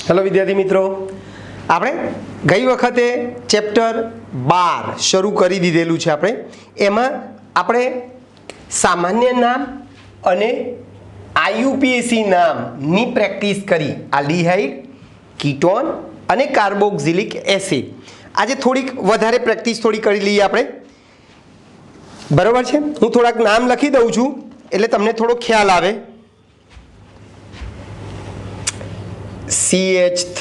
Hello विद्यार्थी मित्रों, આપણે ગઈ વખતે ચેપ્ટર 12 શરૂ કરી દીધેલું છે। આપણે સામાન્ય નામ અને આઈયુપીએસી નામની પ્રેક્ટિસ કરી। આલ્ડીહાઇડ, કીટોન અને કાર્બોક્સિલિક એસિડ। આજે થોડીક વધારે પ્રેક્ટિસ થોડી કરી લઈએ આપણે, બરાબર છે। હું થોડાક નામ લખી દઉં છું એટલે તમને થોડો ખ્યાલ આવે। CH3,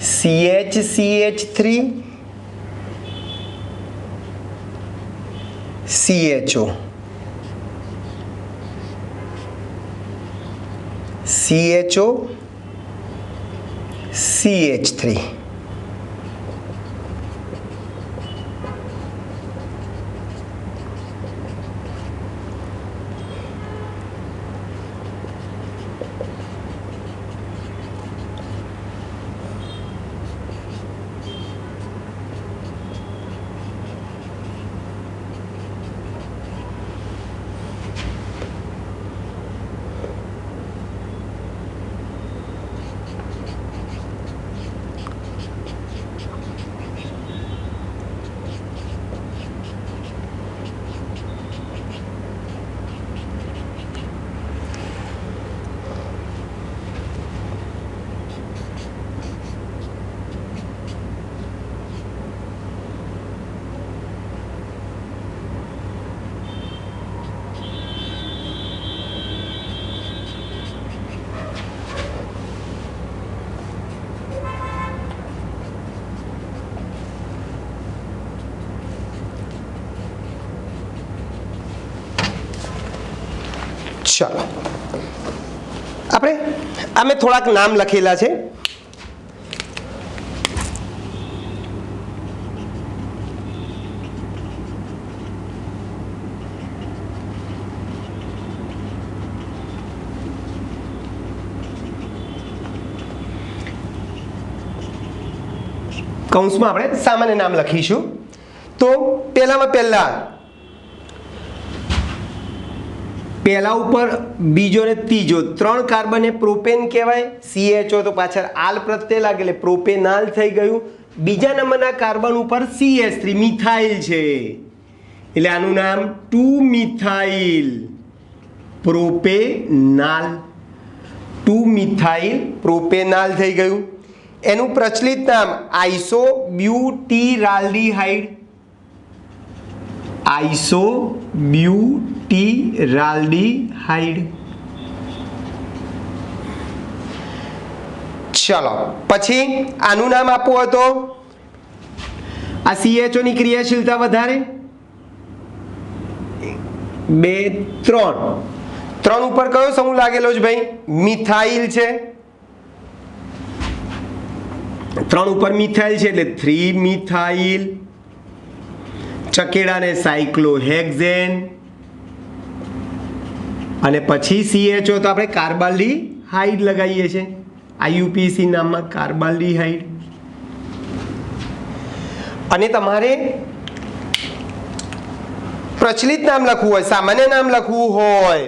CH3, CHO, CHO, CH3। ચાલો, અમે થોડાક નામ લખેલા છે। કૌંસમાં આપણે સામાન્ય નામ લખીશું। તો પહેલા ઉપર બીજો ને ત્રીજો 3 કાર્બન એ પ્રોપેન કહેવાય। CHO તો પાછળ આલ પ્રત્યય લાગે એટલે પ્રોપેનાલ થઈ ગયું। બીજા નંબરના કાર્બન ઉપર CH3 મિથાઇલ છે એટલે આનું નામ 2 મિથાઇલ પ્રોપેનાલ। 2 મિથાઇલ પ્રોપેનાલ થઈ ગયું। એનું પ્રચલિત નામ આઇસોબ્યુટીરાલ્ડીહાઇડ। આઇસોબ્યુટીરાલ્ડીહાઇડ। ચલો, પછી આનું નામ આપવું હોય તો આ CHO ની ક્રિયાશીલતા વધારે 2 3 ઉપર કયો સમૂહ લાગેલો છે ભાઈ? મિથાઇલ છે। 3 ઉપર મિથાઇલ છે એટલે 3 મિથાઇલ। ચકેડાને સાયક્લોહેક્ઝેન અને પછી CHO તો આપણે કાર્બાલ્ડીહાઇડ લગાવીએ છીએ આઈયુપીસી નામમાં કાર્બાલ્ડીહાઇડ। અને તમારે પ્રચલિત નામ લખવું હોય, સામાન્ય નામ લખવું હોય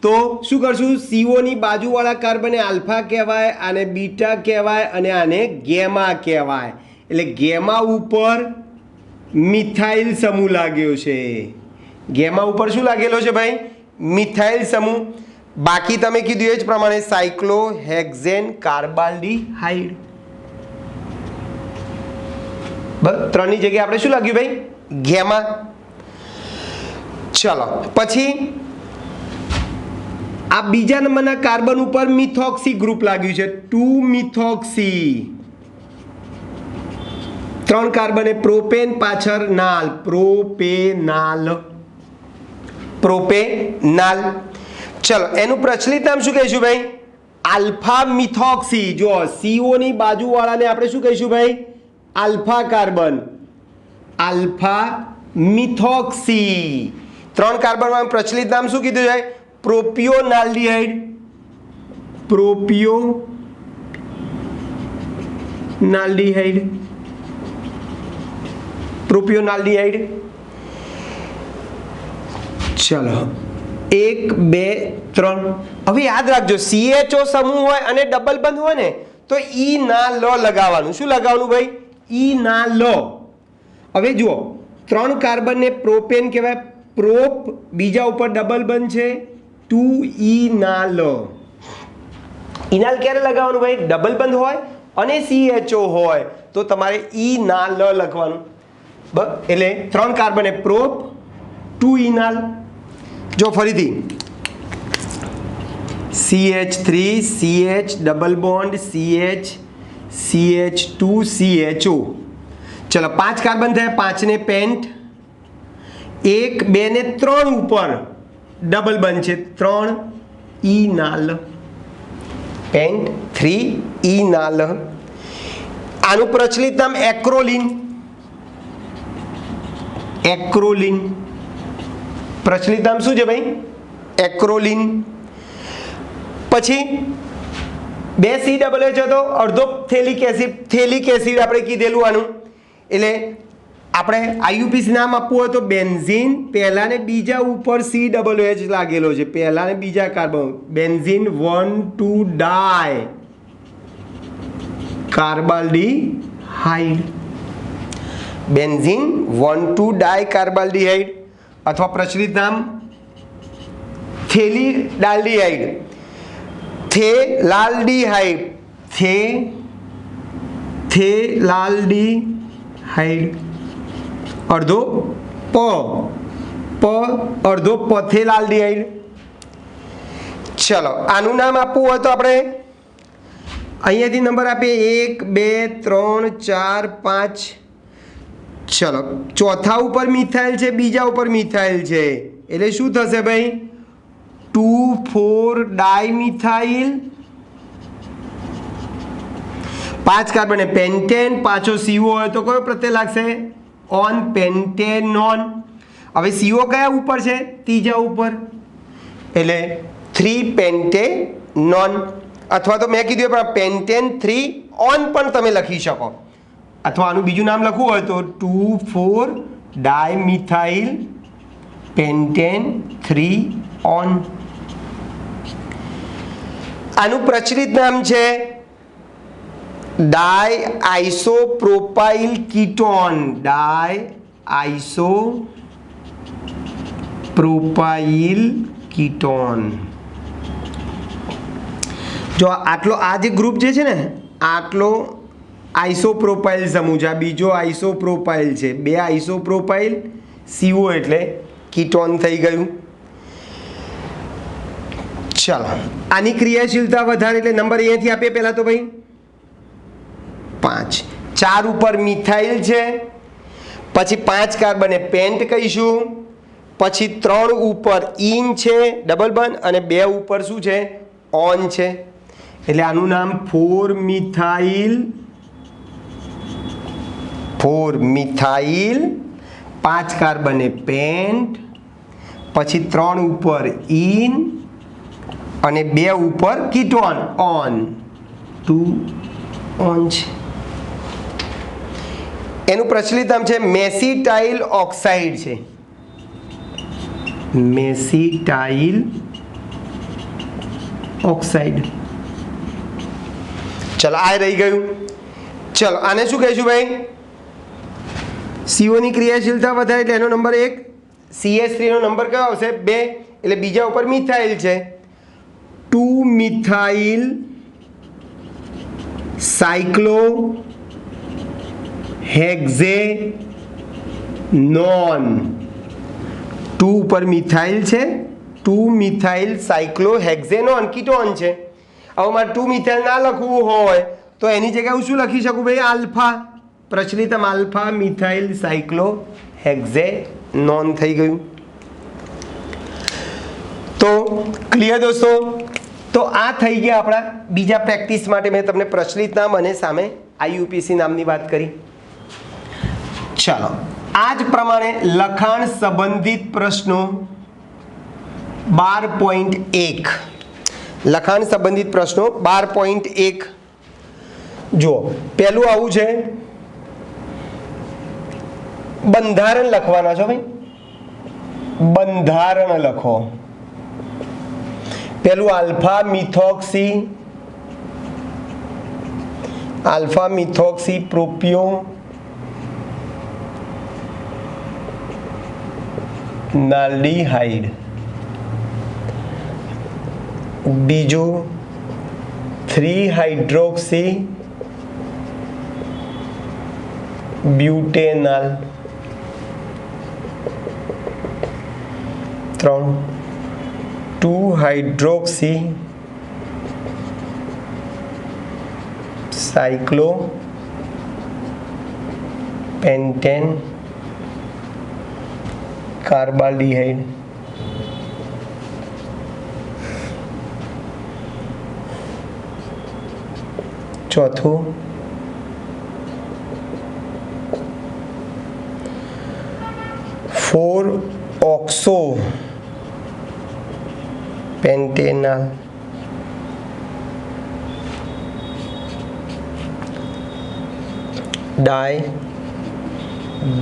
તો શું કરશું? CO ની બાજુવાળા કાર્બન આલ્ફા કહેવાય, આને બીટા કહેવાય અને આને ગેમા કહેવાય। એટલે ગેમા ઉપર મિથાઇલ સમૂહ લાગ્યો છે। ગેમા ઉપર શું લાગેલો છે ભાઈ? મિથાઇલ સમૂહ। બાકી તમે કીધું એ જ પ્રમાણે સાયક્લોહેક્ઝેન કાર્બાલ્ડીહાઇડ। બસ 3 ની જગ્યાએ આપણે શું લાગ્યું ભાઈ? ગેમા। ચલો, પછી આ બીજા નંબરના કાર્બન ઉપર મિથોક્સી ગ્રુપ લાગ્યું છે 2 મિથોક્સી। 3 કાર્બન એ પ્રોપેન પાછળ નાલ પ્રોપેનાલ। ચલો, એનું પ્રચલિત નામ શું કહીશું ભાઈ? Alpha methoxy. જો CO ની બાજુવાળાને આપણે શું કહીશું ભાઈ? Alpha carbon, alpha methoxy. 3 કાર્બનમાં પ્રચલિત નામ શું કીધું છે? પ્રોપિયોનાલ્ડીહાઇડ, પ્રોપિયોનાલ્ડીહાઇડ। चलो 1 2 3 હવે યાદ રાખજો CHO સમૂહ હોય અને ડબલ બંધ હોય ને તો ઈ ના લ લગાવવાનું. શું લગાવવાનું ભાઈ? ઈ ના લ. હવે જુઓ, 3 કાર્બનને પ્રોપેન કહેવાય. પ્રોપ, બીજા ઉપર ડબલ બંધ છે 2 ઇનાલ. ઇનાલ ક્યારે લગાવવાનું ભાઈ? ડબલ બંધ હોય અને CHO હોય તો તમારે ઈ ના લ લખવાનું. એટલે 3 કાર્બન એ પ્રોપ 2 ઇનાલ. જો ફરીથી CH3 CH double bond CH CH2 CHO. ચલો 5 કાર્બન થયા. 5 ને પેન્ટ, 1 2 ને 3 ઉપર ડબલ બંધ છે 3 ઇનાલ. પેન્ટ 3 ઇનાલ. આનું પ્રચલિત નામ એક્રોલિન. એક્રોલિન પ્રચલિત નામ શું છે ભાઈ? એક્રોલિન. પછી 2 CH હતો, અડધો થેલિક એસિડ. થેલિક એસિડ આપણે કીધેલું આનું. એટલે આપણે આઈયુપીસી નામ આપવું હોય તો બેન્ઝીન, પહેલા ને બીજા ઉપર CH લાગેલો છે, પહેલા ને બીજા કાર્બન. બેન્ઝીન 1,2 ડાય કાર્બાલ્ડીહાઇડ. બેન્ઝીન 1,2 ડાય કાર્બાલ્ડીહાઇડ અથવા પ્રચલિત નામ થેલિડાલ્ડીહાઇડ. થેલાલ્ડીહાઇડ. થેલાલ્ડીહાઇડ. અડધો પ અડધો પથેલાલ્ડીહાઇડ. ચલો આનું નામ આપવું હોય તો આપણે અહીંયાથી નંબર આપીએ 1 2 3 4 5. ચલો ચોથા ઉપર મિથાઇલ છે, બીજા ઉપર મિથાઇલ છે, એટલે શું થશે ભાઈ? 2,4 ડાયમિથાઇલ. 5 કાર્બન પેન્ટેન, પાછો CO હોય તો કયો પ્રત્યય લાગશે? ઓન. પેન્ટેનોન. હવે CO કયા ઉપર છે? ત્રીજા ઉપર, એટલે 3 પેન્ટેનોન. અથવા તો મેં કીધું પણ પેન્ટેન 3 ઓન પણ તમે લખી શકો. અથવા આનું બીજું નામ લખવું હોય તો 2,4 ડાયમિથાઇલ પેન્ટેન 3 ઓન. આનું પ્રચલિત નામ છે ડાયઆઇસોપ્રોપાઇલ કીટોન. ડાયઆઇસોપ્રોપાઇલ કીટોન. જો આટલો આ જે ગ્રુપ જે છે ને, આટલો આઇસોપ્રોપાઇલ સમૂહ છે. આ બીજો આઇસોપ્રોપાઇલ છે. 2 આઇસોપ્રોપાઇલ CO એટલે કીટોન થઈ ગયું. ચાલો આની ક્રિયાશીલતા વધારે એટલે નંબર અહીંયાથી આપીએ પહેલાં તો ભાઈ 5. 4 ઉપર મિથાઇલ છે, પછી 5 કાર્બન એ પેન્ટ કહીશું, પછી 3 ઉપર ઇન છે ડબલ બંધ, અને 2 ઉપર શું છે? ઓન છે. એટલે આનું નામ 4 મિથાઇલ. 5 કાર્બન એ પેન્ટ, પછી 3 ઉપર ઇન અને 2 ઉપર કીટોન ઓન. 2 ઓન છે. એનું પ્રચલિત નામ છે મેસિટાઇલ ઓક્સાઇડ છે. મેસિટાઇલ ઓક્સાઇડ. ચલો આ રહી ગયું. ચલો આને શું કહીશું ભાઈ? CO ની ક્રિયાશીલતા વધારે એટલે એનો નંબર 1. CH3 નો નંબર કયો આવશે? 2. એટલે બીજા ઉપર મિથાઇલ છે. 2 મિથાઇલ સાયક્લો હેક્ઝેનોન. 2 ઉપર મિથાઇલ છે, 2 મિથાઇલ સાયક્લો હેક્ઝેનોન કીટોન છે. હવે મારે 2 મિથાઇલ ના લખવું હોય તો એની જગ્યાએ હું શું લખી શકું ભાઈ? આલ્ફા. પ્રચલિતમ આલ્ફા મિથાઇલ સાયક્લો હેક્ઝેનોન થઈ ગયું. તો ક્લિયર દોસ્તો? તો આ થઈ ગયા આપણા બીજા પ્રેક્ટિસ માટે. મેં તમને પ્રચલિત નામ અને સામે આઈયુપીસી નામની વાત કરી. ચાલો આ જ પ્રમાણે લખાણ સંબંધિત પ્રશ્નો 12.1. લખાણ સંબંધિત પ્રશ્નો 12.1 જુઓ. પહેલું આવું છે, બંધારણ લખવાના છો ભાઈ. બંધારણ લખો. પહેલું alpha methoxy alpha methoxy propionaldehyde बीजो 3 hydroxy butanol 3 2 hydroxy cyclopentane carbaldehyde चौथों 4 ऑक्सो पेंटेनॉल 2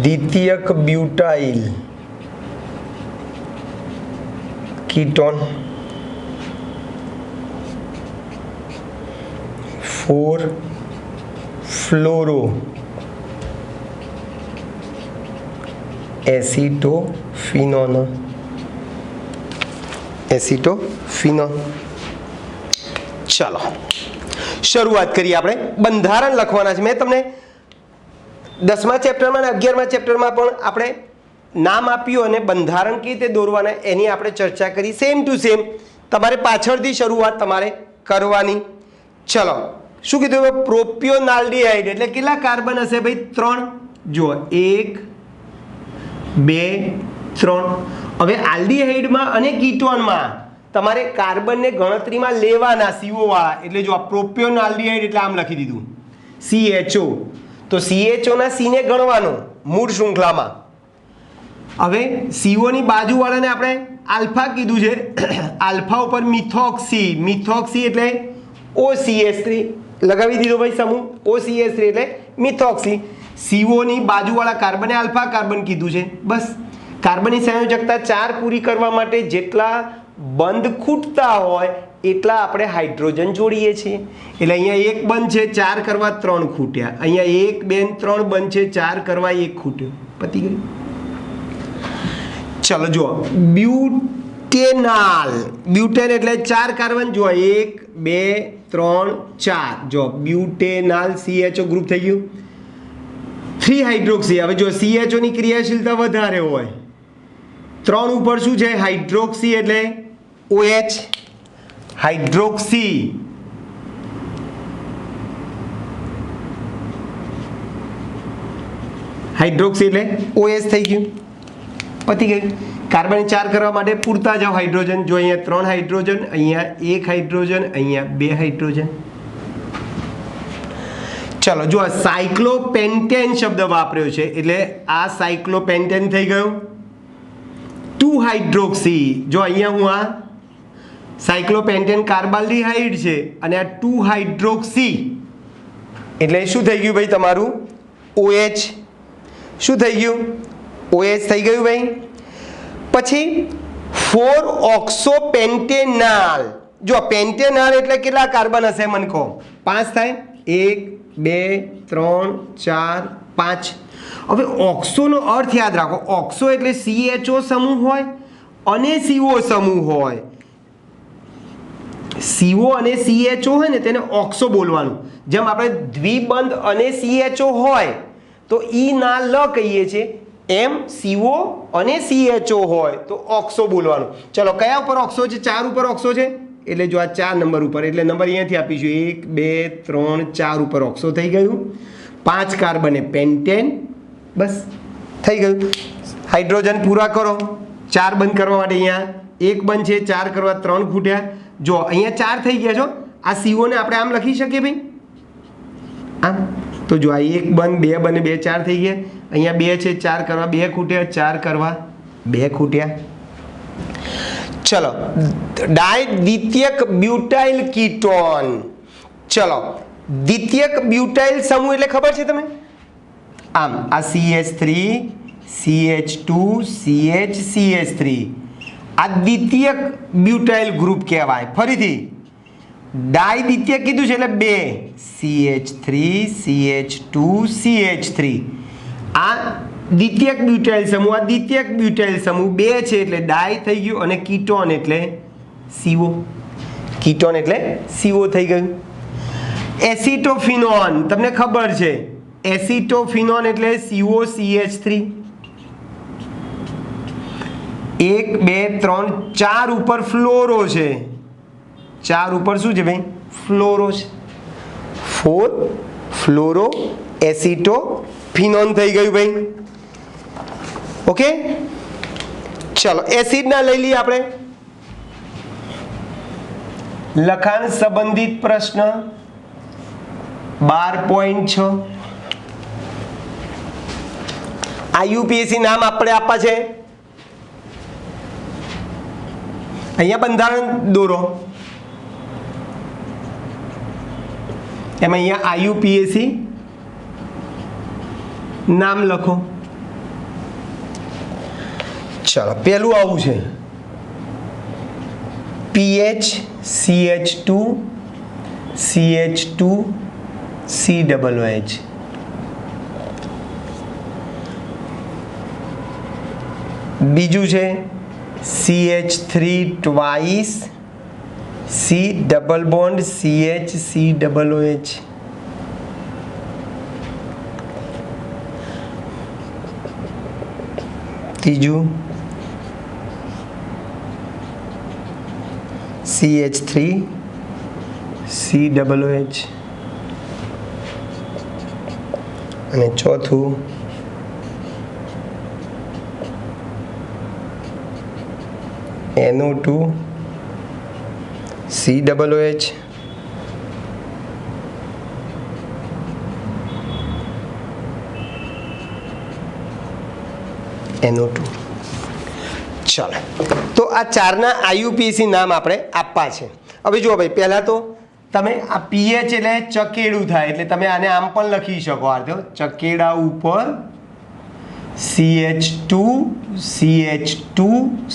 द्वितीयक ब्यूटाइल कीटोन 4 फ्लोरो एसिटोफिनोन चलो शुरुआत करिए આપણે બંધારણ લખવાના છે. મેં તમને 10મા ચેપ્ટરમાં અને 11મા ચેપ્ટરમાં પણ આપણે નામ આપ્યું અને બંધારણ કેવી રીતે દોરવાના એની આપણે ચર્ચા કરી. સેમ ટુ સેમ તમારે પાછળથી શરૂઆત તમારે કરવાની. ચલો શું કીધું? પ્રોપિયોનાલ્ડિહાઇડ એટલે કેટલા કાર્બન હશે ભાઈ? 3. જુઓ 1 2 3. હવે આલ્ડિહાઇડમાં અને કીટોનમાં તમારે કાર્બનને ગણતરીમાં લેવાના CO વાળા. એટલે જો આ પ્રોપિયોનાલ્ડિહાઇડ એટલે આમ લખી દીધું CHO. તો CHO ના C ને ગણવાનો મૂળ શૃંખલામાં. હવે CO ની બાજુવાળાને આપણે આલ્ફા કીધું છે. આલ્ફા ઉપર મિથોક્સી એટલે OCH3 લગાવી દીધો ભાઈ સમૂહ. OCH3 એટલે મિથોક્સી. CO ની બાજુવાળા કાર્બને આલ્ફા કાર્બન કીધું છે. બસ કાર્બનની સંયોજકતા 4 પૂરી કરવા માટે જેટલા બંધ ખૂટતા હોય એટલા આપણે હાઇડ્રોજન જોડીએ છીએ. એટલે અહીંયા એક બંધ છે 4 કરવા 3 ખૂટ્યા. અહીંયા 1 2 3 બંધ છે 4 કરવા 1 ખૂટ્યો. પતી ગયું. ચલો જુઓ બ્યુટેન એટલે 4 કાર્બન. જુઓ 1 2 3 4. જો બ્યુટેનાલ CHO ગ્રુપ થઈ ગયું. 3 હાઇડ્રોક્સી. હવે જો CHO ની ક્રિયાશીલતા વધારે હોય 3 ઉપર શું છે? હાઇડ્રોક્સી એટલે OH. હાઇડ્રોક્સી એટલે OH થઈ ગયું. પતી ગયું. કાર્બન 4 કરવા માટે પૂરતા જાવ હાઇડ્રોજન. જો અહીંયા 3 હાઇડ્રોજન, અહીંયા 1 હાઇડ્રોજન, અહીંયા 2 હાઇડ્રોજન. ચલો જો સાયક્લોપેન્ટેન શબ્દ વાપર્યો છે એટલે આ સાયક્લોપેન્ટેન થઈ ગયું. 2 હાઇડ્રોક્સી. જો અહીંયા હું આ સાયક્લોપેન્ટેન કાર્બાલ્ડિહાઇડ છે અને આ 2 હાઇડ્રોક્સી એટલે શું થઈ ગયું ભાઈ તમારું? OH. શું થઈ ગયું? OH થઈ ગયું ભાઈ. પછી 4 ઓક્સોપેન્ટેનાલ. જો પેન્ટેનાલ એટલે કેટલા કાર્બન હશે મને કહો? 5 થાય. 1 2 3 4 5. હવે ઓક્સોનો અર્થ યાદ રાખો. ઓક્સો એટલે CHO સમૂહ હોય અને CO સમૂહ હોય. CO અને CHO હોય ને તેને ઓક્સો બોલવાનું. જેમ આપણે દ્વિબંધ અને CHO હોય તો ઈ ના લ કહીએ છીએ, એમ CO અને CHO હોય તો ઓક્સો બોલવાનું. ચલો કયા ઉપર ઓક્સો છે? 4 ઉપર ઓક્સો છે એટલે જો આ 4 નંબર ઉપર. એટલે નંબર અહીંયાથી આપીશું 1 2 3 4 ઉપર ઓક્સો થઈ ગયું. 5 કાર્બને પેન્ટેન. બસ થઈ ગયું. હાઇડ્રોજન પૂરા કરો. 4 બંધ કરવા માટે અહીંયા 1 બંધ છે 4 કરવા 3 ખૂટ્યા. જો અહીંયા 4 થઈ ગયા છો. આ CO ને આપણે આમ લખી શકીએ ભાઈ આમ. તો જો આ 1 બંધ 2 બંધ 2 4 થઈ ગયા. અહીંયા 2 છે 4 કરવા 2 ખૂટ્યા. 4 કરવા 2 ખૂટ્યા. ચલો દ્વિતીયક બ્યુટાઇલ કીટોન. ચલો દ્વિતીયક બ્યુટાઇલ સમૂહ એટલે ખબર છે તમે? આમ આ CH3 CH2 CH CH3 આ દ્વિતીયક બ્યુટાઇલ ગ્રુપ કહેવાય. ફરીથી ડાયદ્વિતીયક કીધું છે એટલે બે CH3 CH2 CH3 આ દ્વિતીયક બ્યુટાઇલ સમૂહ આ દ્વિતીયક બ્યુટાઇલ સમૂહ બે છે એટલે ડાય થઈ ગયું અને કીટોન એટલે CO કીટોન એટલે CO થઈ ગયું એસિટોફિનોન તમને ખબર છે એસિટોફિનોન એટલે COCH3 1 2 3 4 ઉપર ફ્લોરો છે 4 ઉપર શું છે ભાઈ ફ્લોરો છે 4 ફ્લોરો એસિટોફિનોન થઈ ગયું ભાઈ ઓકે ચલો એસિડ ના લઈ લઈએ આપણે લખાણ સંબંધિત પ્રશ્ન 12.6 IUPAC નામ આપણે આપવા છે અહીંયા બંધારણ દોરો એમાં અહીંયા IUPAC નામ લખો ચલો પહેલું આવું છે PH CH2 CH2 COOH બીજું છે CH3 twice C double bond CH COOH ત્રીજું CH3 COOH અને ચોથું NO2 COOH NO2 ચાલો તો આ ચારના IUPAC નામ આપણે આપવા છે હવે જુઓ ભાઈ પહેલાં તો તમે આ PH એટલે ચકેડું થાય એટલે તમે આને આમ પણ લખી શકો આ તો ચકેડા ઉપર CH2 CH2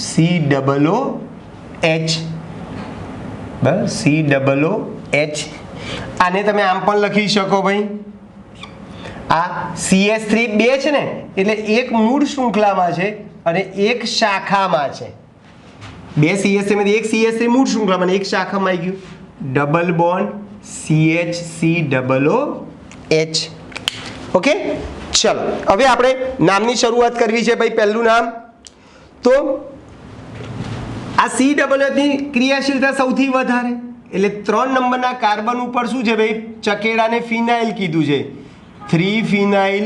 COOH બસ COOH આને તમે આમ પણ લખી શકો ભાઈ આ CH3 બે છે ને એટલે એક મૂળ શૃંખલામાં છે અને એક શાખામાં છે બે CH3 માંથી એક CH3 મૂળ શૃંખલામાં અને એક શાખામાં આવી ગયું double bond CH COOH okay ચલો હવે આપણે નામની શરૂઆત કરવી છે ભાઈ પહેલું નામ તો આ COOH ની ક્રિયાશીલતા સૌથી વધારે એટલે 3 નંબરના કાર્બન ઉપર શું છે ભાઈ ચકેડાને ફિનાઇલ કીધું છે 3 ફિનાઇલ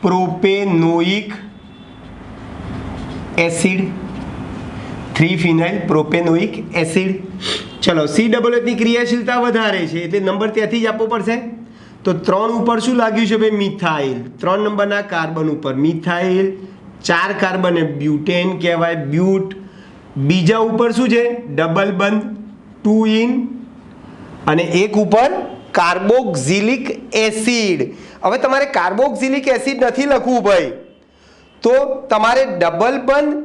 પ્રોપેનોઇક એસિડ 3 ફિનાઇલ પ્રોપેનોઇક એસિડ ચલો COOH ની ક્રિયાશીલતા વધારે છે એટલે નંબર ત્યાંથી જ આપવો પડશે તો 3 ઉપર શું લાગ્યું છે ભાઈ મિથાઇલ 3 નંબરના કાર્બન ઉપર મિથાઇલ 4 કાર્બન બ્યુટેન કહેવાય બ્યુટ બીજા ઉપર શું છે ડબલ બંધ 2 ઇન અને એક ઉપર કાર્બોક્સિલિક એસિડ હવે તમારે કાર્બોક્સિલિક એસિડ નથી લખવું ભાઈ તો તમારે ડબલ બંધ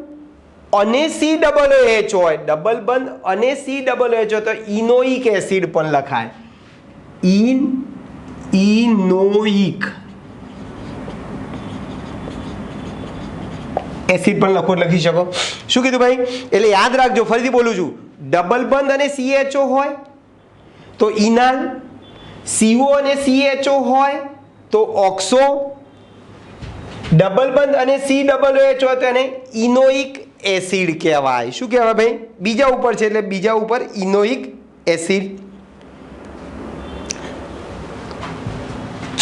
અને COOH હોય ડબલ બંધ અને COOH હોય તો ઇનોઇક એસિડ પણ લખાય ઇનોઇક એસિડ પણ લખી શકો શું કીધું ભાઈ એટલે યાદ રાખજો ફરીથી બોલું છું ડબલ બંધ અને CHO હોય તો ઇનાલ CO અને CHO હોય તો ઓક્સો ડબલ બંધ અને COOH હોય તો એને ઇનોઇક એસિડ કહેવાય શું કહેવાય ભાઈ બીજા ઉપર છે એટલે બીજા ઉપર ઇનોઇક એસિડ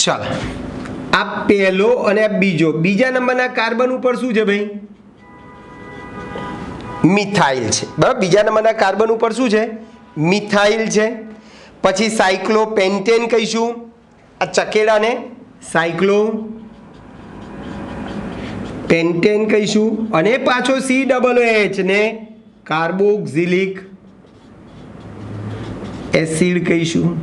ચાલો આ પહેલો અને આ બીજા નંબરના કાર્બન ઉપર શું છે ભાઈ મિથાઇલ છે બરાબર બીજા નંબરના કાર્બન ઉપર શું છે મિથાઇલ છે પછી સાયક્લોપેન્ટેન કહીશું આ ચકેડાને સાયક્લોપેન્ટેન કહીશું અને પાછો COOH ને કાર્બોક્સિલિક એસિડ કહીશું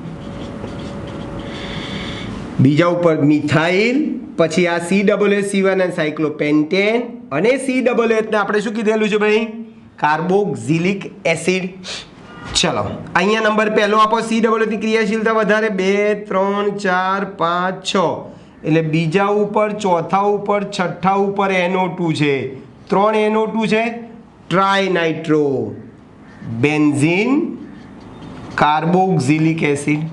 બીજા ઉપર મિથાઇલ પછી આ COOH સિવાયના સાયક્લોપેન્ટેન અને COOH ને આપણે શું કીધેલું છે ભાઈ કાર્બોક્સિલિક એસિડ ચલો અહીંયા નંબર પહેલો આપો COO થી ક્રિયાશીલતા વધારે 2 3 4 5 6 એટલે બીજા ઉપર ચોથા ઉપર છઠ્ઠા ઉપર NO2 છે 3 NO2 છે trinitro benzene carboxylic acid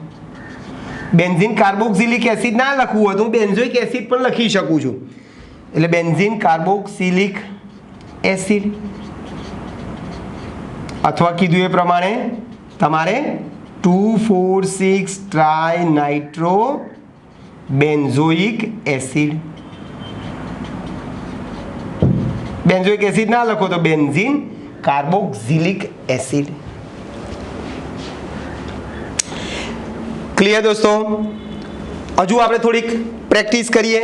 benzene carboxylic acid ના લખવું હોય તો હું બેન્ઝોઇક એસિડ પણ લખી શકું છું એટલે બેન્ઝીન કાર્બોક્સિલિક એસિડ અથવા કીધું એ પ્રમાણે તમારે 2,4,6 ટ્રાઇનાઇટ્રો બેન્ઝોઇક એસિડ બેન્ઝોઇક એસિડ ના લખો તો બેન્ઝીન કાર્બોક્સિલિક એસિડ ક્લિયર દોસ્તો હજુ આપણે થોડીક પ્રેક્ટિસ કરીએ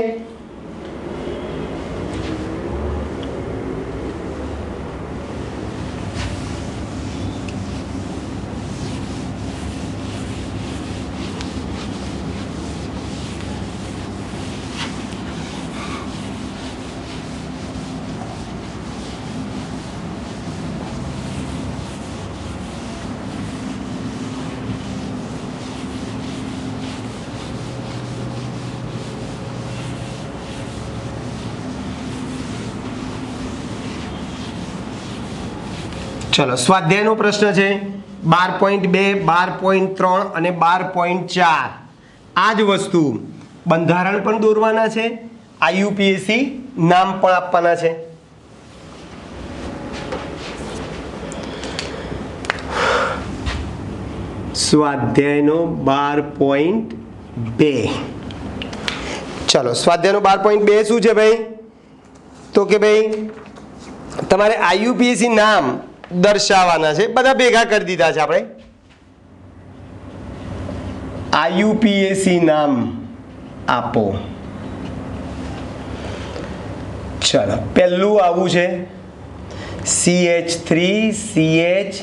ચલો સ્વાધ્યાયનો પ્રશ્ન છે 12.2 12.3 અને 12.4 આ જ વસ્તુ બંધારણ પણ દોરવાના છે IUPAC નામ પણ આપવાના છે સ્વાધ્યાયનો 12.2 ચલો સ્વાધ્યાયનો 12.2 શું છે ભાઈ તો કે ભાઈ તમારે IUPAC નામ દર્શાવવાના છે બધા ભેગા કરી દીધા છે આપણે IUPAC નામ આપો ચલો પહેલું આવું છે CH3 CH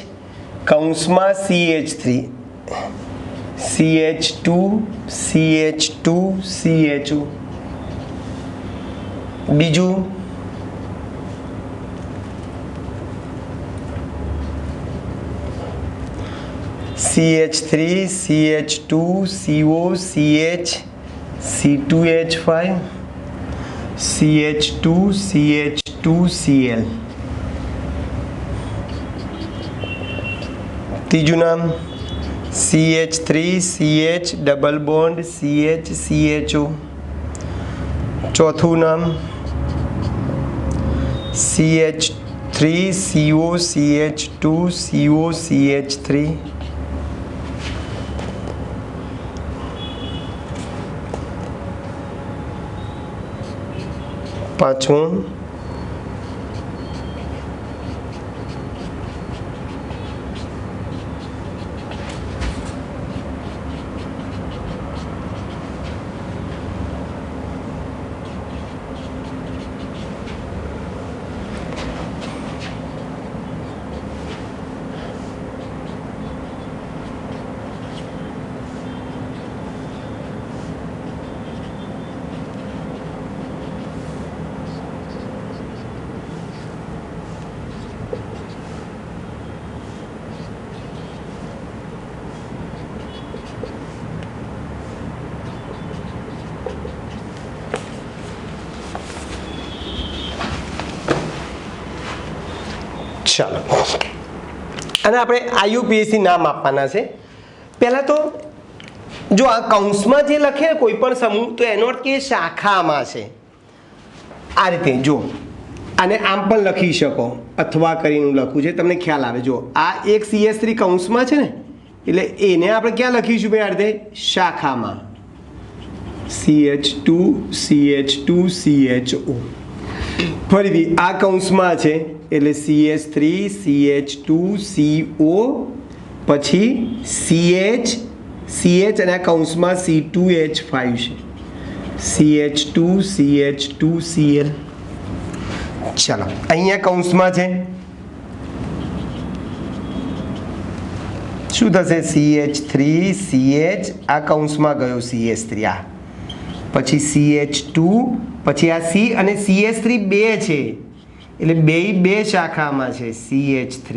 કૌંસમાં CH3 CH2 CH2 CHO બીજું CH3 CH2 CO CH C2H5 CH2 CH2 Cl ત્રીજું નામ CH3 CH double bond CH CHO ચોથું નામ CH3 CO CH2 CO CH3 પાંચમું ચાલો અને આપણે IUPAC નામ આપવાના છે પહેલા તો જો આ કૌંસમાં જે લખે કોઈ પણ સમૂહ તો એનો અર્થ કે શાખામાં છે આ રીતે જો આને આમ પણ લખી શકો અથવા કરીને લખવું છે તમને ખ્યાલ આવે જો આ એક CH3 કૌંસમાં છે ને એટલે એને આપણે ક્યાં લખીશું ભાઈ આ રીતે શાખામાં CH2 CH2 CHO ફરીથી આ કૌંસમાં છે એટલે CH3 CH2 CO પછી CH અને આ કૌંસમાં C2H5 છે CH2 CH2 Cl ચાલો અહીંયા કૌંસમાં છે શું થશે CH3 CH આ કૌંસમાં ગયો CH3 આ પછી CH2 પછી આ C અને CH3 બે છે એટલે બે શાખામાં છે CH3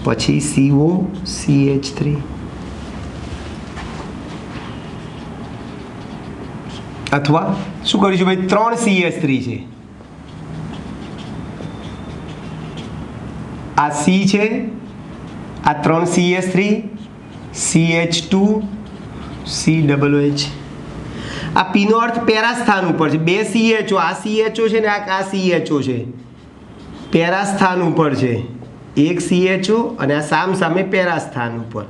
પછી COCH3 અથવા શું કરીશું ભાઈ 3 CH3 છે, આ C છે, આ 3 CH3 CH2 COH. આ P નો અર્થ પેરા સ્થાન ઉપર છે, બે CHO, આ CHO છે ને આ CHO છે, પેરા સ્થાન ઉપર છે, એક CHO અને આ સામ સામે પેરા સ્થાન ઉપર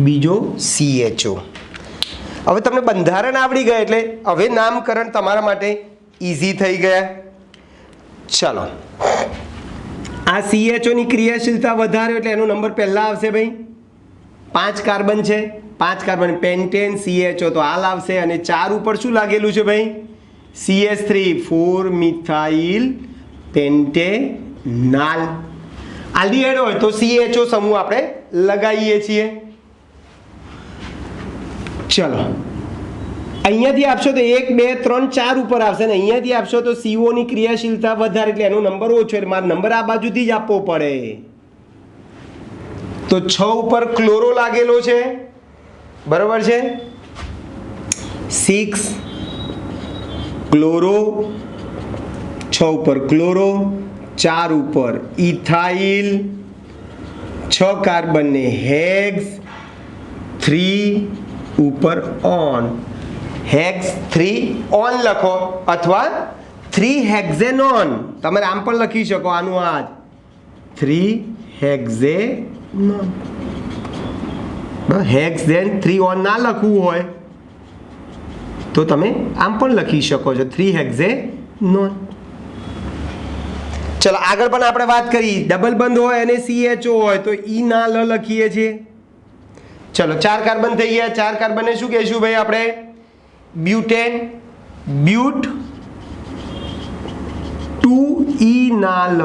બીજો CHO. હવે તમને બંધારણ આવડી ગયા એટલે હવે નામકરણ તમારા માટે ઈઝી થઈ ગયા. ચલો, આ CHO ની ક્રિયાશીલતા વધારે એટલે એનો નંબર પહેલા આવશે ભાઈ. 5 કાર્બન છે, 5 કાર્બન પેન્ટેન CHO તો હાલ આવશે, અને 4 ઉપર શું લાગેલું છે ભાઈ? CH3 4 methyl પેન્ટેનાલ. આલ્ડીહાઇડ હોય તો CHO સમૂહ આપણે લગાવીએ છીએ. ચલો, અહીંયાથી આપશો તો 1 2 3 4 ઉપર આવશે, ને અહીંયાથી આપશો તો CO ની ક્રિયાશીલતા વધારે એટલે એનો નંબર ઓછો, એટલે મારો નંબર આ બાજુથી જ આપવો પડે. તો 6 ઉપર ક્લોરો લાગેલો છે, બરાબર છે, 6 ક્લોરો, 6 ઉપર ક્લોરો, 4 ઉપર ઇથાઇલ, 6 કાર્બન ને હેક્સ, 3 ઉપર ઓન. હેક્સ 3 ઓન લખો અથવા 3 હેક્ઝેનોન, તમે આમ પણ લખી શકો, આનું આ 3 હેક્ઝેનોન. હેક્ઝેન 3 ઓન ના લખવું હોય તો તમે આમ પણ લખી શકો છો, 3 હેક્ઝેનોન. ચલો, આગળ પણ આપણે વાત કરી, ડબલ બંધ હોય અને CHO હોય તો ઈ ના લ લખીએ છીએ. ચલો, 4 કાર્બન થઈ ગયા, 4 કાર્બનને શું કહીશું ભાઈ આપણે? બ્યુટેન, બ્યુટ 2 ઇનાલ.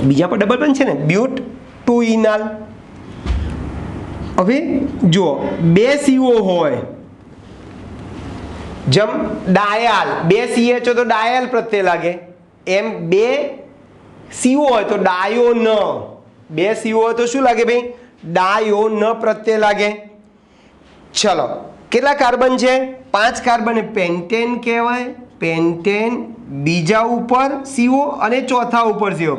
બીજા પર ડબલ બંધ છે ને, બ્યુટ 2 ઇનાલ. હવે જો 2 CO હોય, જેમ ડાયાલ, 2 CHO તો ડાયાલ પ્રત્યે લાગે, એમ 2 CO હોય તો ડાયોન, 2 CO હોય તો શું લાગે ભાઈ? ડાયોન પ્રત્યે લાગે. ચલો, કેટલા કાર્બન છે? 5 કાર્બન પેન્ટેન કહેવાય. પેન્ટેન બીજા ઉપર CO અને ચોથા ઉપર CO,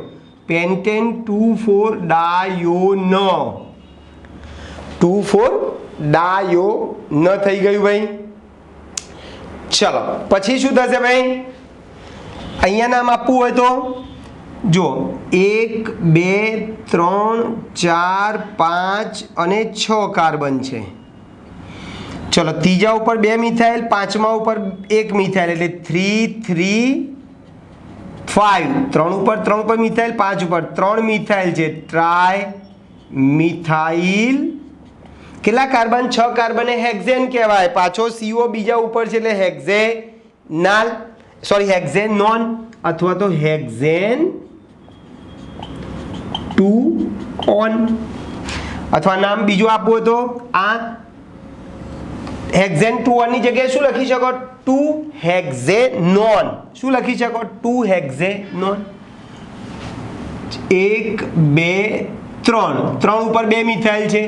પેન્ટેન 2,4 ડાયોન. 2,4 ડાયોન થઈ ગયું ભાઈ. ચલો, પછી શું થશે ભાઈ? અહીંયા નામ આપવું હોય તો જો 1 2 3 4 5 અને 6 કાર્બન છે. ચલો, ત્રીજા ઉપર 2 મિથાઇલ, પાંચમા ઉપર 1 મિથાઇલ એટલે 3 3 5. 3 ઉપર મિથાઇલ, 5 ઉપર 3 મિથાઇલ છે, ટ્રાય મિથાઇલ. કેટલા કાર્બન? 6 કાર્બન હેક્ઝેન કહેવાય. પાછો CO બીજા ઉપર છે એટલે હેક્ઝેનાલ, સોરી હેક્ઝેનોન અથવા તો હેક્ઝેન 2 ઓન. અથવા નામ બીજું આપવું તો આ હેક્ઝેન 2 ઓન ની જગ્યાએ શું લખી શકો? 2 હેક્ઝેનોન. શું લખી શકો? 2 હેક્ઝેનોન. 1 2 3, 3 ઉપર 2 મિથાઇલ છે,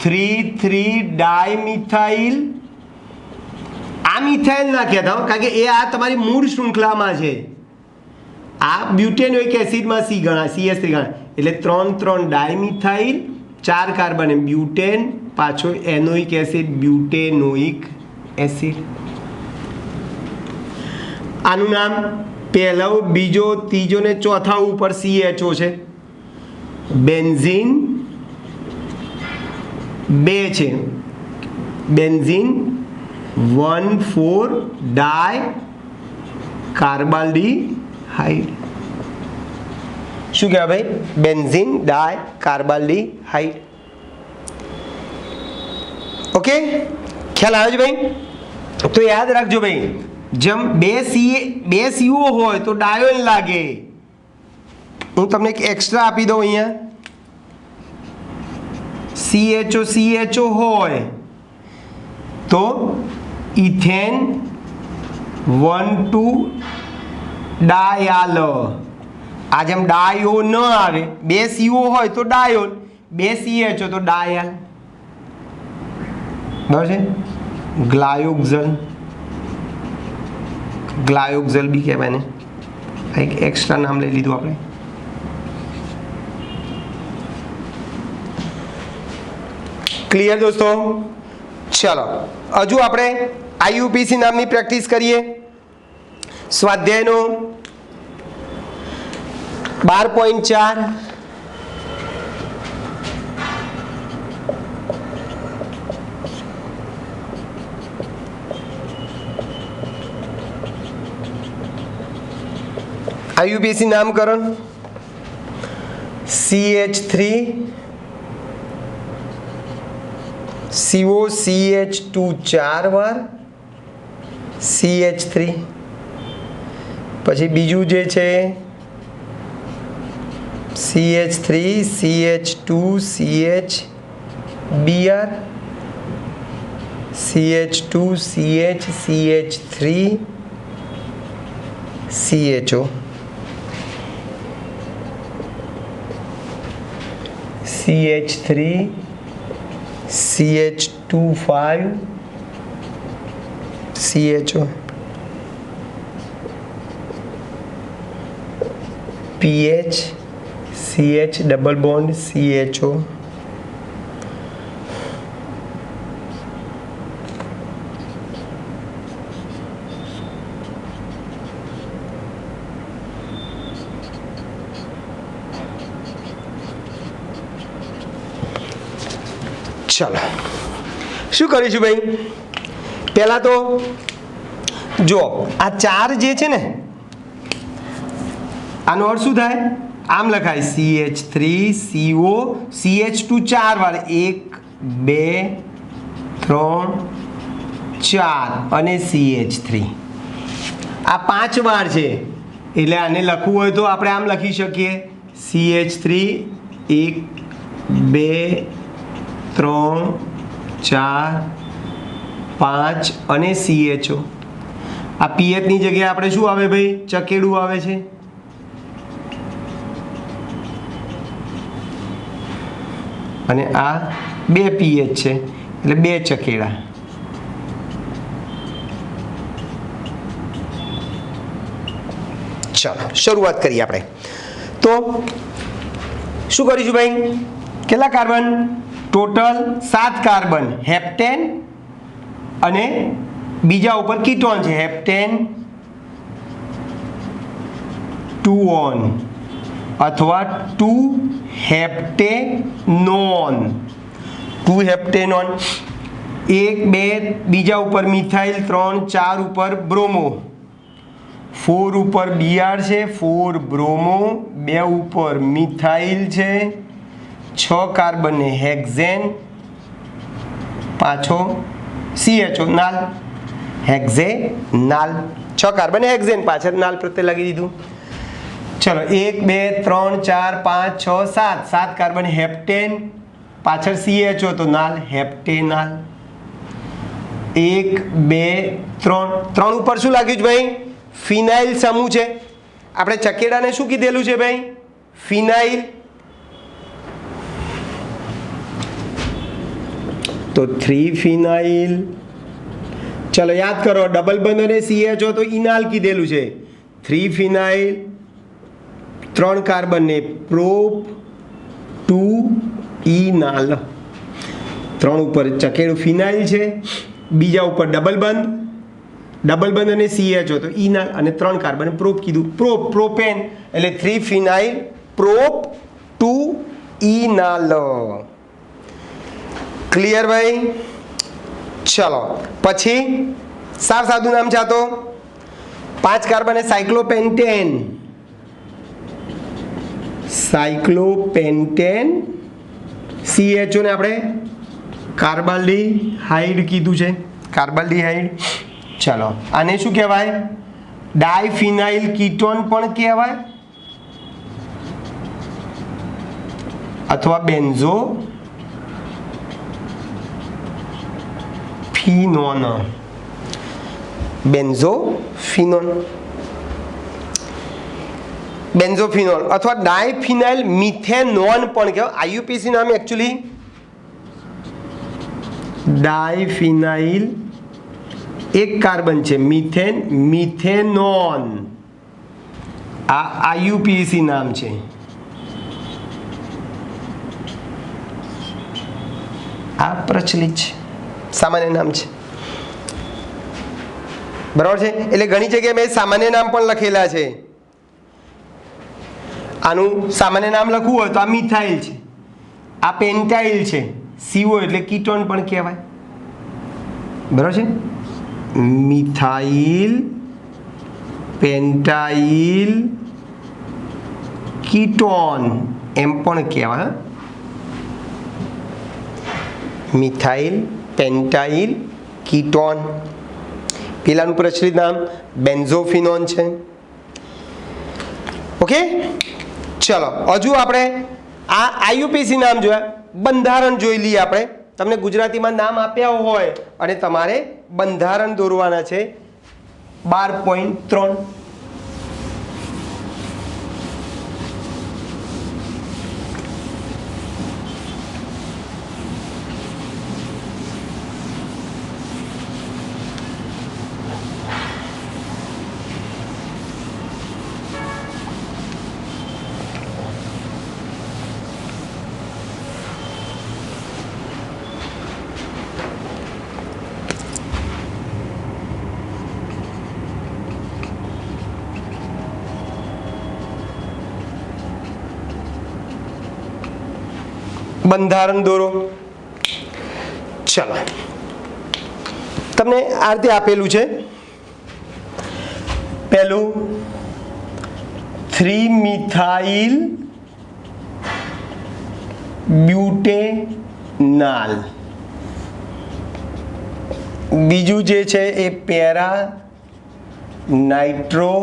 3 3 ડાયમિથાઇલ. આ મિથાઇલ ના કહેતા હો, કારણ કે એ આ તમારી મૂળ શૃંખલામાં છે. આ બ્યુટેનોઇક એસિડમાં C ગણાય, CH3 ગણાય, એટલે 3 3 ડાયમિથાઇલ, 4 કાર્બન બ્યુટેન, પાછો એનોઇક એસિડ બ્યુટેનોઇક એસિડ. આનું નામ પહેલો, બીજો, ત્રીજો ને ચોથા ઉપર CHO છે. બેન્ઝીન 2 છે, બેન્ઝીન 1,4 ડાય કાર્બાલ્ડીહાઇડ. શું કહેવાય ભાઈ? બેન્ઝીન ડાય કાર્બાલ્ડીહાઇડ. ઓકે, ખ્યાલ આવે છે ભાઈ? તો યાદ રાખજો ભાઈ, જેમ 2 CO હોય તો ડાયોન લાગે. હું તમને એક એક્સ્ટ્રા આપી દઉં અહીંયા. CHO હોય તો ઇથેન 1 2 ડાયાલ, આ જેમ ડાયો ન આવે, 2 CO હોય તો ડાયોલ, 2 CH હોય તો ડાયલ, બરાબર છે. ગ્લાયોક્ઝલ, ગ્લાયોક્ઝલ બી કહેવાય ને, એક એક્સ્ટ્રા નામ લઈ લીધું આપણે. ક્લિયર દોસ્તો? ચલો હજુ આપણે IUPAC નામની પ્રેક્ટિસ કરીએ. સ્વાધ્યાયનો 12.4 IUPAC નામકરણ CH3 COCH2 4 વાર CH3, પછી બીજું જે છે CH3 CH2 CH Br CH2 CH CH3 CHO CH3 CH25 CHO PH CH double bond CHO चलो શું કરીશું ભાઈ? પહેલા તો જો આ 4 જે છે ને, આનો અર્થ શું થાય? આમ લખાય CH3 CO CH2 4 વાર, 1 2 3 4 અને CH3 આ 5 વાર છે. એટલે આને લખવું હોય તો આપણે આમ લખી શકીએ CH3 1 2 3 4 5 અને CHO. આ PH ની જગ્યાએ આપણે શું આવે ભાઈ? ચકેડું આવે છે. અને આ 2 PH છે એટલે 2 ચકેડા. ચાલો શરૂઆત કરીએ આપણે. તો શું કરીશું ભાઈ? કેટલા કાર્બન? ટોટલ 7 કાર્બન, હેપ્ટેન અને બીજા ઉપર કીટોન છે, હેપ્ટેન 2 ઓન અથવા 2 હેપ્ટેનોન, 2 હેપ્ટેનોન. 1 2 બીજા ઉપર મિથાઇલ, 3 4 ઉપર બ્રોમો, 4 ઉપર Br છે, 4 બ્રોમો, 2 ઉપર મિથાઇલ છે, 6 કાર્બન ને હેક્ઝેન, પાછો CHO નાલ, હેક્ઝેનાલ. 6 કાર્બન હેક્ઝેન, પાછળ નાલ પ્રત્યે લગી દીધું. ચલો 1 2 3 4 5 6 7, 7 કાર્બન હેપ્ટેન, પાછળ CHO તો નાલ, હેપ્ટેનાલ. 1 2 3 3 ઉપર શું લાગ્યું છે ભાઈ? ફિનાઇલ સમૂહ છે. આપણે ચકેડાને શું કીધેલું છે ભાઈ? ફિનાઇલ. તો 3 ફિનાઇલ. ચલો યાદ કરો, ડબલ બંધ અને CHO તો ઇનાલ કીધેલું છે. 3 ફિનાઇલ, 3 કાર્બન ને પ્રોપ, 2 ઇનાલ. 3 ઉપર ચકેડું ફિનાઇલ છે, બીજા ઉપર ડબલ બંધ અને CHO તો ઇનાલ, અને 3 કાર્બન પ્રોપ કીધું, પ્રોપેન. એટલે 3 ફિનાઇલ પ્રોપ 2 ઇનાલ. ક્લિયર ભાઈ? ચલો પછી સાવ સાદું નામ છે. તો 5 કાર્બન એ સાયક્લોપેન્ટેન, CHO ને આપણે કાર્બાલ્ડીહાઇડ કીધું છે, કાર્બાલ્ડીહાઇડ. ચલો આને શું કહેવાય? ડાયફિનાઇલ કીટોન પણ કહેવાય, અથવા બેન્ઝો ફિનોન, બેન્ઝોફિનોન. બેન્ઝોફિનોલ અથવા ડાયફિનાઇલ મિથેનોન પણ કહેવાય. આઈયુપીસી નામ એકચ્યુઅલી ડાયફિનાઇલ એક કાર્બન છે મિથેનોન. આ આઈયુપીસી નામ છે. આ પ્રચલિત છે, સામાન્ય નામ છે. બરાબર છે. એટલે ઘણી જગ્યાએ મેં સામાન્ય નામ પણ લખેલા છે. આનું સામાન્ય નામ લખવું હોય તો આ મિથાઇલ છે, આ પેન્ટાઇલ છે, CO એટલે કીટોન પણ કહેવાય. બરાબર છે. મિથાઇલ, પેન્ટાઇલ, કીટોન એમ પણ કહેવાય. Methyl, પેન્ટાઇલ, ketone. પેલાનું પ્રચલિત નામ બેન્ઝોફિનોન છે. ઓકે, ચલો હજુ આપણે આ આઈયુપીસી નામ જોયા. બંધારણ જોઈ લઈએ આપણે. તમને ગુજરાતીમાં નામ આપ્યા હોય અને તમારે બંધારણ દોરવાના છે. 12.3 બંધારણ દોરો. ચલો, તમને આ રીતે આપેલું છે. પહેલું 3-મિથાઇલ બ્યુટેનાલ. બીજું જે છે એ પેરા નાઇટ્રો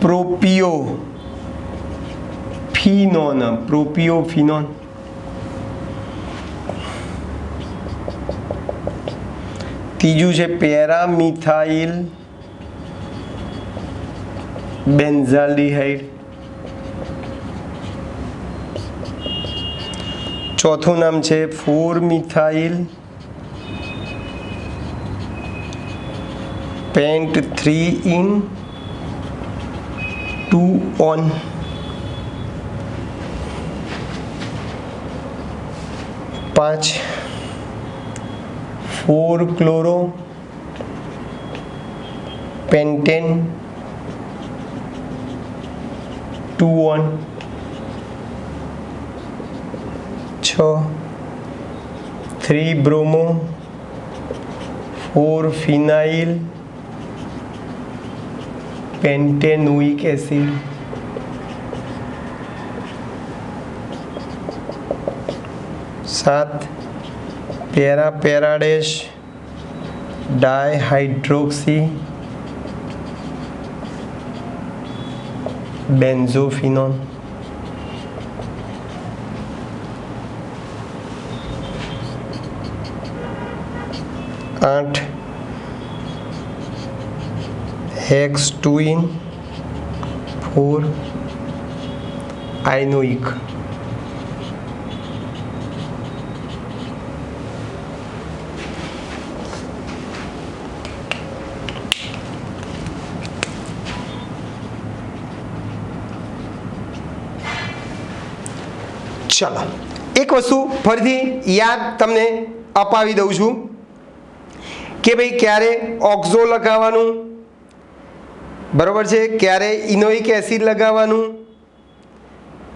પ્રોપિયોફિનોન. ત્રીજું છે પેરામિથાઇલ બેન્ઝાલ્ડિહાઇડ. ચોથું નામ છે 4-મિથાઇલ pant 3-in-2-on. 5 4-chloro pentane 2-on. 6 3-bromo 4-phenyl pentanoic acid. 7 પેરાડેશ dihydroxy benzophenone. 8 hex 2-in-4 ynoic. ચલો, એક વસ્તુ ફરીથી યાદ તમને અપાવી દઉં છું કે ભાઈ ક્યારે ઓક્ઝો લગાવવાનું, બરાબર છે, ક્યારે ઇનોઇક એસિડ લગાવવાનું,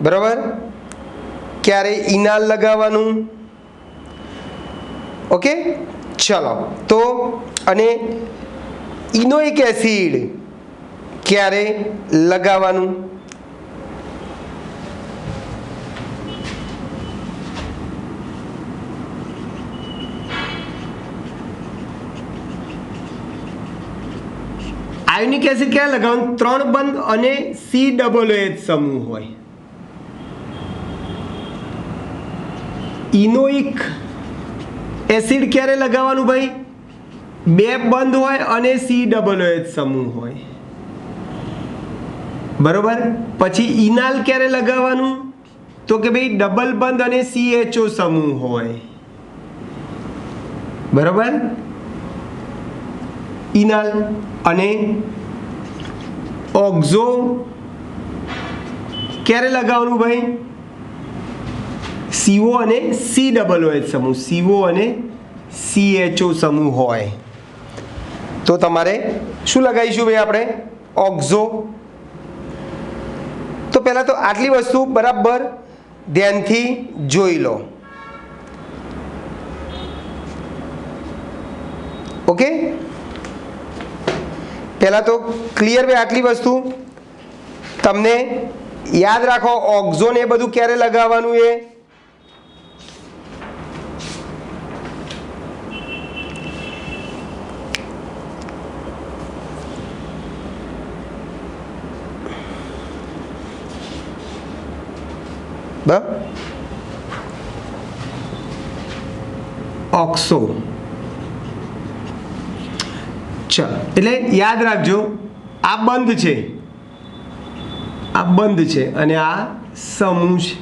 બરાબર, ક્યારે ઇનાલ લગાવવાનું. ઓકે, ચલો તો અને ઇનોઇક એસિડ ક્યારે લગાવવાનું. આયોનિક એસિડ ક્યારે લગાવવાનું? 3 બંધ અને COOH સમૂહ હોય. ઇનોઇક એસિડ ક્યારે લગાવવાનું ભાઈ? 2 બંધ હોય અને COOH સમૂહ હોય. બરોબર. પછી ઇનાલ ક્યારે લગાવવાનું? તો કે ભાઈ ડબલ બંધ અને CHO સમૂહ હોય. બરોબર. ઇનાલ અને ઓક્ઝો ક્યારે લગાવવાનું ભાઈ? CO અને COOH સમૂહ, CO અને CHO સમૂહ હોય તો તમારે શું લગાવીશું ભાઈ આપણે? ઓક્ઝો. તો પહેલાં તો આટલી વસ્તુ બરાબર ધ્યાનથી જોઈ લો. ઓકે, પહેલાં તો ક્લિયર ભાઈ આટલી વસ્તુ તમને યાદ રાખો. ઓક્ઝો ને એ બધું ક્યારે લગાવવાનું? એ ઓક્સો. ચાલો, એટલે યાદ રાખજો આ બંધ છે, આ બંધ છે અને આ સમૂહ છે.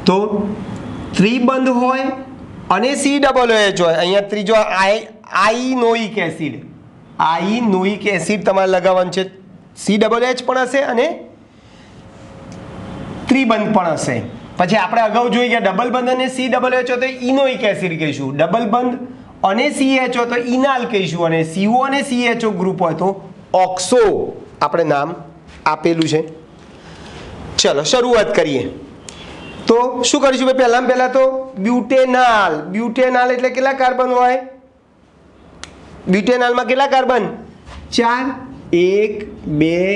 તો ત્રિબંધ હોય અને COOH હોય. અહીંયા ત્રીજો આઇનોઇક એસિડ, આઇનોઇક એસિડ તમારે લગાવવાનું છે. COOH પણ હશે અને ત્રિબંધ પણ હશે. પછી આપણે અગાઉ જોઈ ગયા ડબલ બંધ અને COOH તો ઇનોઇક એસિડ કહીશું, ડબલ બંધ અને CHO તો ઇનાલ કહીશું, અને CO અને CHO ગ્રુપ હોય તો ઓક્સો આપણે નામ આપેલું છે. ચલો શરૂઆત કરીએ. તો શું કરીશું ભાઈ? પહેલાં તો બ્યુટેનાલ. બ્યુટેનાલ એટલે કેટલા કાર્બન હોય? બ્યુટેનાલમાં કેટલા કાર્બન? 4. 1 2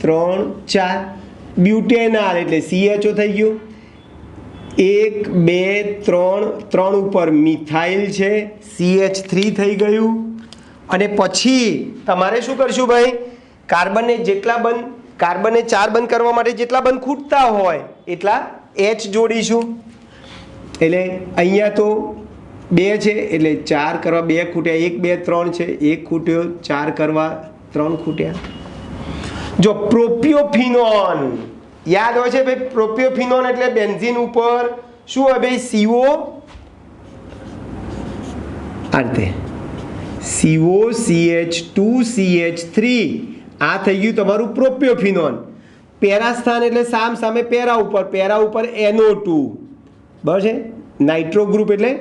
3 4. બ્યુટેનાલ એટલે CHO થઈ ગયું. 1 2 3 3 ઉપર મિથાઇલ છે, CH3 થઈ ગયું. અને પછી તમારે શું કરશું ભાઈ? કાર્બનને જેટલા બંધ, કાર્બનને 4 બંધ કરવા માટે જેટલા બંધ ખૂટતા હોય એટલા H જોડીશું. એટલે અહીંયા તો 2 છે એટલે 4 કરવા 2 ખૂટ્યા, 1 2 3 છે, 1 ખૂટ્યો, 4 કરવા 3 ખૂટ્યા. જો પ્રોપિયોફિનોન યાદ હોય છે ભાઈ, પ્રોપિયોફિનોન એટલે બેન્ઝીન ઉપર શું હોય ભાઈ? CO. આ રીતે COCH2CH3 આ થઈ ગયું તમારું પ્રોપિયોફિનોન. પેરા સ્થાન એટલે સામ સામે પેરા ઉપર, પેરા ઉપર NO2 બરાબર છે. નાઇટ્રો ગ્રુપ એટલે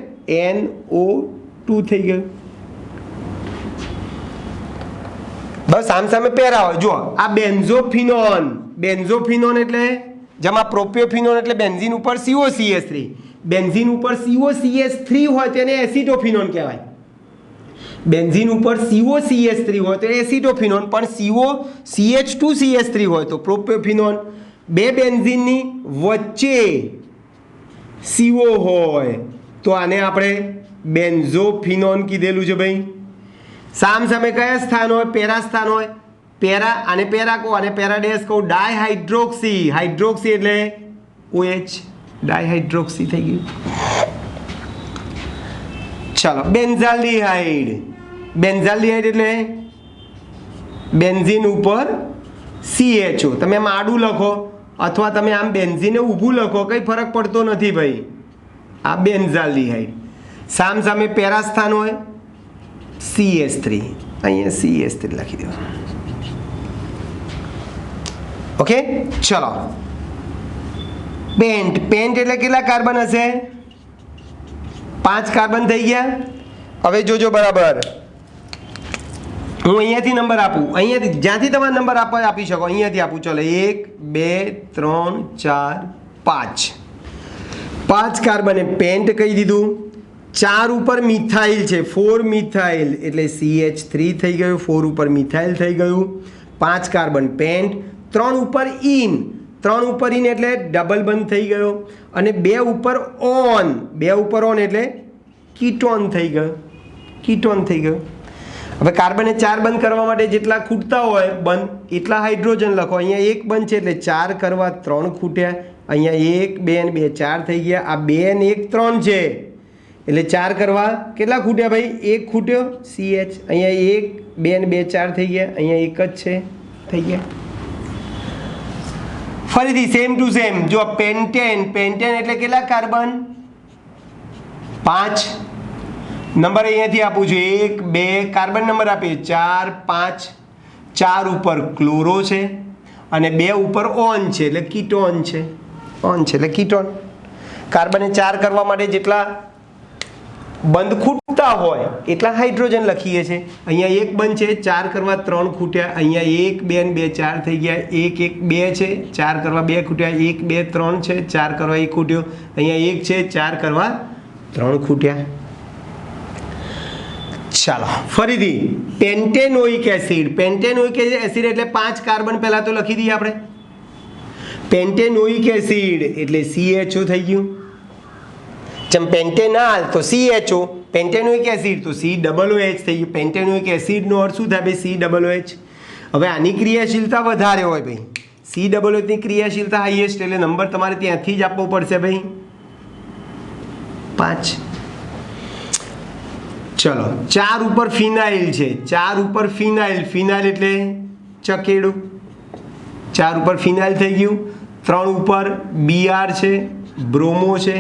NO2 થઈ ગયું. બસ સામ સામે પેરા હોય. જો આ બેન્ઝોફિનોન, બેન્ઝોફિનોન એટલે જેમાં પ્રોપિયોફિનોન એટલે બેન્ઝીન ઉપર COCH3, બેન્ઝીન ઉપર COCH3 હોય તેને એસિટોફિનોન કહેવાય. બેન્ઝીન ઉપર COCH3 હોય તો એસિટોફિનોન, પણ COCH2CH3 હોય તો પ્રોપિયોફિનોન. બે બેન્ઝીનની વચ્ચે CO હોય તો આને આપણે બેન્ઝોફિનોન કીધેલું છે ભાઈ. સામ સામે કયા સ્થાન હોય? પેરા સ્થાન હોય. પેરા અને પેરા કહો અને પેરાડેસ કહો. ડાયહાઇડ્રોક્સી, હાઇડ્રોક્સી એટલે OH, ડાયહાઇડ્રોક્સી થઈ ગયું. ચાલો બેન્ઝાલ્ડિહાઇડ. બેન્ઝાલ્ડિહાઇડ એટલે બેન્ઝીન ઉપર CHO. તમે આમ આડું લખો અથવા તમે આમ બેન્ઝીને ઊભું લખો, કંઈ ફરક પડતો નથી ભાઈ. આ બેન્ઝાલ્ડિહાઇડ. સામ સામે પેરા સ્થાન હોય, CH3, અહીંયા CH3 લખી દો. ઓકે, ચલો. પેન્ટ. પેન્ટ એટલે કેટલા કાર્બન હશે? 5 કાર્બન થઈ ગયા. હવે જોજો બરાબર, હું અહીંયાથી નંબર આપું, અહીંયાથી જ્યાંથી તમારે નંબર આપી શકો અહીંયાથી આપું. ચલો 1 2 3 4 5. 5 કાર્બને પેન્ટ કહી દીધું. 4 ઉપર મિથાઇલ છે, 4 મિથાઇલ એટલે CH3 થઈ ગયું, 4 ઉપર મિથાઇલ થઈ ગયું. 5 કાર્બન પેન્ટ. 3 ઉપર ઇન, 3 ઉપર ઇન એટલે ડબલ બંધ થઈ ગયો. અને 2 ઉપર ઓન, 2 ઉપર ઓન એટલે કીટોન થઈ ગયો, કીટોન થઈ ગયો. હવે કાર્બનને 4 બંધ કરવા માટે જેટલા ખૂટતા હોય બંધ એટલા હાઇડ્રોજન લખો. અહીંયા 1 બંધ છે એટલે 4 કરવા 3 ખૂટ્યા. અહીંયા 1 2 અને 2 4 થઈ ગયા. આ 2 અને 1 3 છે એટલે 4 કરવા કેટલા ખૂટ્યા ભાઈ? 1 ખૂટ્યો CH. અહીંયા 1 2 અને 2 4 થઈ ગયા. અહીંયા 1 જ છે, થઈ ગયા. ફરીથી સેમ ટુ સેમ જો પેન્ટેન એટલે કેટલા કાર્બન 5 નંબર અહીંયાથી આપું છું 1 2 કાર્બન નંબર આપીએ 4 5 4 ઉપર ક્લોરો છે અને 2 ઉપર ઓન છે એટલે કીટોન છે એટલે કીટોન કાર્બને 4 કરવા માટે જેટલા બંધ ખૂટતા હોય એટલા હાઇડ્રોજન લખીએ છીએ અહીંયા 1 બંધ છે 4 કરવા 3 ખૂટ્યા અહીંયા 1 2 અને 2 4 થઈ ગયા 1 1 2 છે 4 કરવા 2 ખૂટ્યા 1 2 3 છે 4 કરવા 1 ખૂટ્યો અહીંયા 1 છે 4 કરવા 3 ખૂટ્યા ચાલો ફરીથી પેન્ટેનોઇક એસિડ એટલે 5 કાર્બન પહેલા તો લખી દઈએ આપણે પેન્ટેનોઇક એસિડ એટલે CHO થઈ ગયું જેમ પેન્ટેનાલ તો CHO પેન્ટેનોઇક એસિડ તો COOH થઈ ગયું પેન્ટેનોઇક એસિડનો અર્થ શું થાય ભાઈ COOH હવે આની ક્રિયાશીલતા વધારે હોય ભાઈ COOH ની ક્રિયાશીલતા હાઈએસ્ટ એટલે નંબર તમારે ત્યાંથી જ આપવો પડશે ભાઈ 5 ચલો 4 ઉપર ફિનાઇલ છે 4 ઉપર ફિનાઇલ એટલે ચકેડું 4 ઉપર ફિનાઇલ થઈ ગયું 3 ઉપર Br છે બ્રોમો છે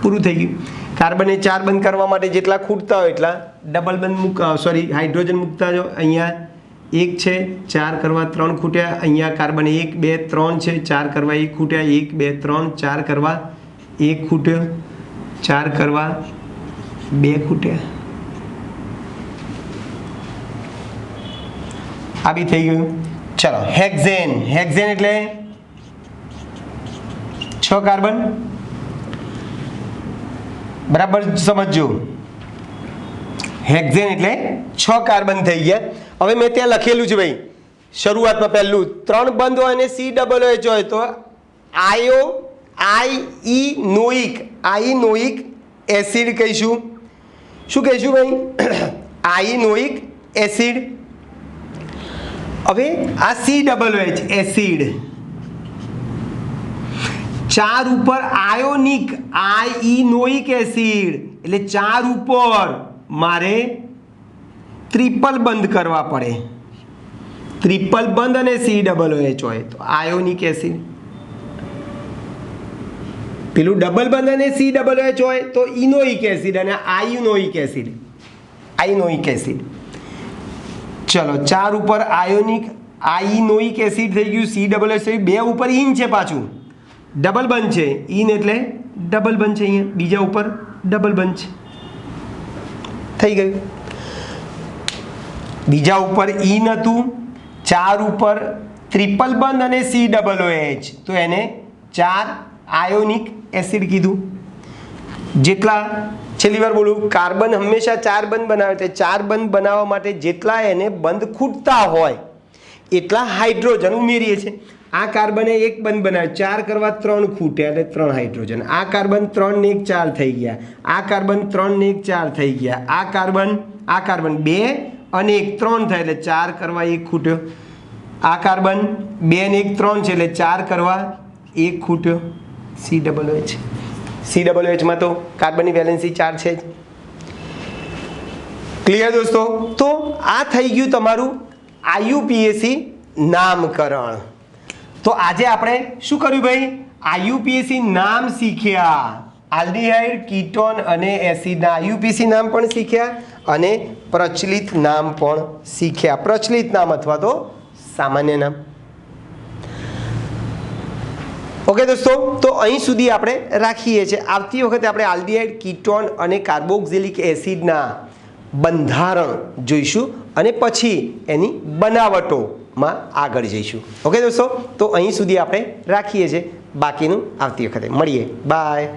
પૂરું થઈ ગયું કાર્બનને 4 બંધ કરવા માટે જેટલા ખૂટતા હોય એટલા ડબલ બંધ હાઇડ્રોજન મૂકતા જો અહીંયા 1 છે 4 કરવા 3 ખૂટ્યા અહીંયા કાર્બન 1 2 3 છે 4 કરવા 1 ખૂટ્યા 1 2 3 4 કરવા 1 ખૂટ્યો 4 કરવા 2 ખૂટ્યા આ બી થઈ ગયું ચલો હેક્ઝેન એટલે 6 કાર્બન બરાબર સમજો હેક્ઝેન એટલે 6 કાર્બન થઈ ગયા હવે મેં ત્યાં લખેલું છે ભાઈ શરૂઆતમાં પહેલું 3 બંધ હોય અને COOH હોય તો આઇનોઇક એસિડ કહીશું શું કહીશું ભાઈ આઇનોઇક એસિડ હવે આ COOH એસિડ 4 ઉપર આયોનિક એસિડ એટલે 4 ઉપર મારે ટ્રિપલ બંધ કરવા પડે ટ્રિપલ બંધ અને COOH હોય તો આયોનિક એસિડ પેલું ડબલ બંધ અને COOH હોય તો ઇનોઇક એસિડ અને આયોનિક એસિડ ચલો 4 ઉપર આયોનિક એસિડ થઈ ગયું COOH થઈ 2 ઉપર ઇન છે પાછું ડબલ બંધ છે ઇન એટલે ડબલ બંધ છે અહીંયા બીજા ઉપર ડબલ બંધ છે થઈ ગયું બીજા ઉપર ઇન હતું 4 ઉપર ટ્રિપલ બંધ અને COOH તો એને 4 આયોનિક એસિડ કીધું જેટલા છેલ્લી વાર બોલું કાર્બન હંમેશા 4 બંધ બનાવે છે 4 બંધ બનાવવા માટે જેટલા એને બંધ ખૂટતા હોય એટલા હાઇડ્રોજન ઉમેરીએ છીએ આ કાર્બને 1 બંધ બનાવ્યો 4 કરવા 3 ખૂટ્યા એટલે 3 હાઇડ્રોજન આ કાર્બન 3 ને 1 4 થઈ ગયા આ કાર્બન 3 ને 1 4 થઈ ગયા આ કાર્બન 2 અને 1 3 થાય એટલે 4 કરવા 1 ખૂટ્યો આ કાર્બન 2 ને 1 3 છે એટલે 4 કરવા 1 ખૂટ્યો COOH માં તો કાર્બનની વેલેન્સી 4 છે જ ક્લિયર દોસ્તો તો આ થઈ ગયું તમારું IUPAC નામકરણ તો આજે આપણે શું કર્યું ભાઈ IUPAC નામ શીખ્યા આલ્ડીહાઇડ કીટોન અને એસિડના IUPAC નામ પણ શીખ્યા અને પ્રચલિત નામ પણ શીખ્યા પ્રચલિત નામ અથવા તો સામાન્ય નામ ઓકે દોસ્તો તો અહીં સુધી આપણે રાખીએ છીએ આવતી વખતે આપણે આલ્ડીહાઇડ કીટોન અને કાર્બોક્સિલિક એસિડના બંધારણ જોઈશું અને પછી એની બનાવટોમાં આગળ જઈશું ઓકે દોસ્તો તો અહીં સુધી આપણે રાખીએ છીએ બાકીનું આવતી વખતે મળીએ બાય